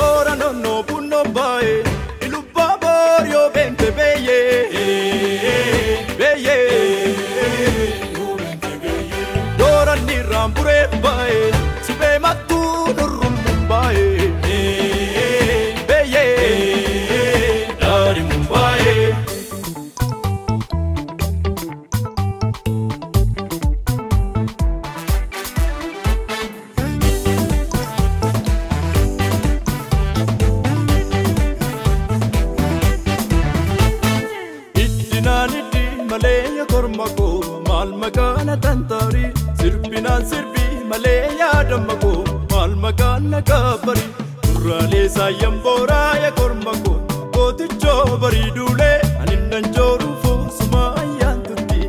Ora no punno bae, ilu baborio bente beye, beye. Dora ni rampure bae, sube matu nurum bae, beye, dari Mumbai. Malaya kormako mal magana tantari sirbina sirbi malaya damako mal magana kabari urale sayambora ya kormako koticho bari dule anindan joru fo suma yantuti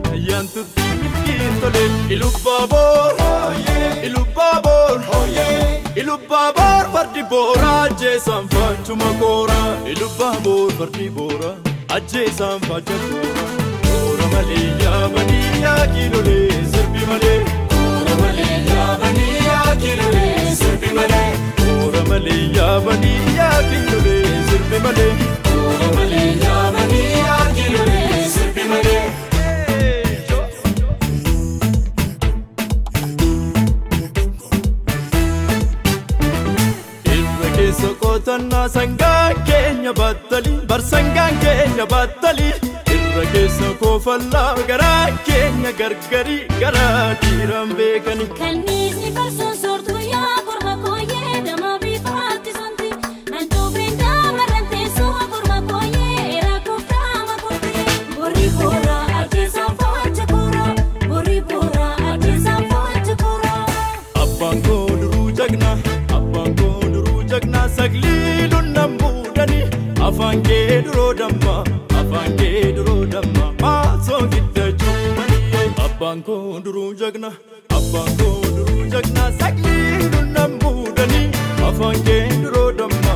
kintole ilubabor ilubabor bardi bora je samfa chuma kora ilubabor bardi bora ajje samfa chakora Malia Mania Kilole Serbi Male Ora Malia Mania Kilole Serbi Male Ora Malia Mania Kilole Serbi Male Ora Malia Mania Kilole Serbi Male Irreke Sokotana Sangan Kenya Battali Barsangan Kenya Battali Rakesa ko falla gara kenya gargari gara tiram bekani Kalnisni farson sortu ya korma koye dama bi fatti santi anto benda marante so korma koye era kofta ma kote bori bora ate samfacha kora bori bora ate samfacha kora Abbango duru jagna saglilun nambudani afange duro damma Maso gitta chumani Abbango duru jagna Sakli nambudani Afange duro damma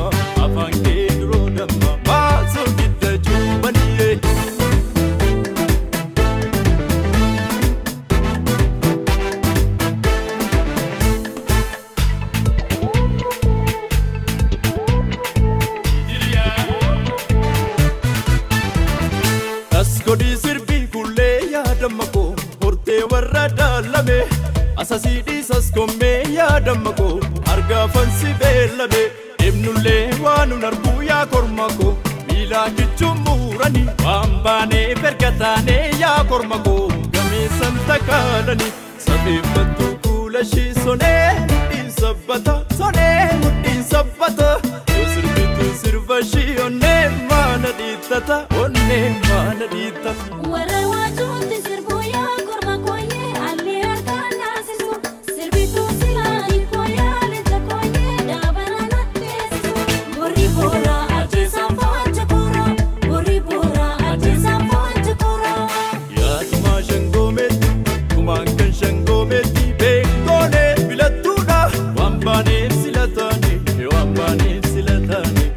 Maso gitta chumani Kodi sirbi kulle ya damako horte warra dalame asasidi saskome ya damako arga fansi belabe emnulle wanu narbu ya kormako bila kichumurani bambane perkatane ya kormako game santa kalani sabibatu kulashi sone din sabata sirvashi onne mana ditata Wara wajunti sirbu ya korma koye ali arkana sisu sirbitu silani koya leta koye dabana natte sisu bori bora ate samfacha kora bori bora ate samfacha kora Ya tuma shangometi kumankan shangometi bekone bilatuna wambane silatani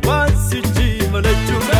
wasiji malachuna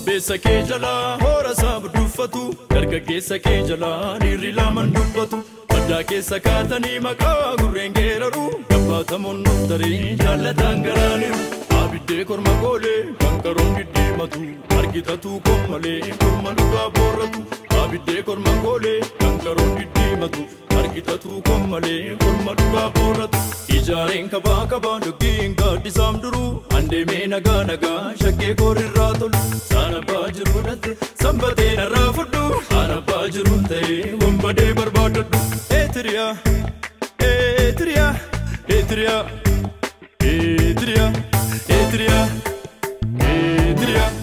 Besa ke jala hora sab dufatu dargaggeessa ke jala nirri laman dubbatu badda keessa kaatanii maqaa gurreengeeraru gabbatamuun nuftarii jaallatan garaaniru abiddee korma goolee kan qaroon diddiimatu argitatu kommalee korma dhugaa boorratu abiddee korma goolee kan qaroon diddiimatu argitatu kommalee korma dhugaa boorratu ijaareen kabaa duggiin gaaddisaam duruu andeemee nagaa shakkee koorirraa tolu sana baajirudhatte sambatee narraa fudhu ana baajiruun ta'ee wambadee barbaadadhu Etria tiriyaa.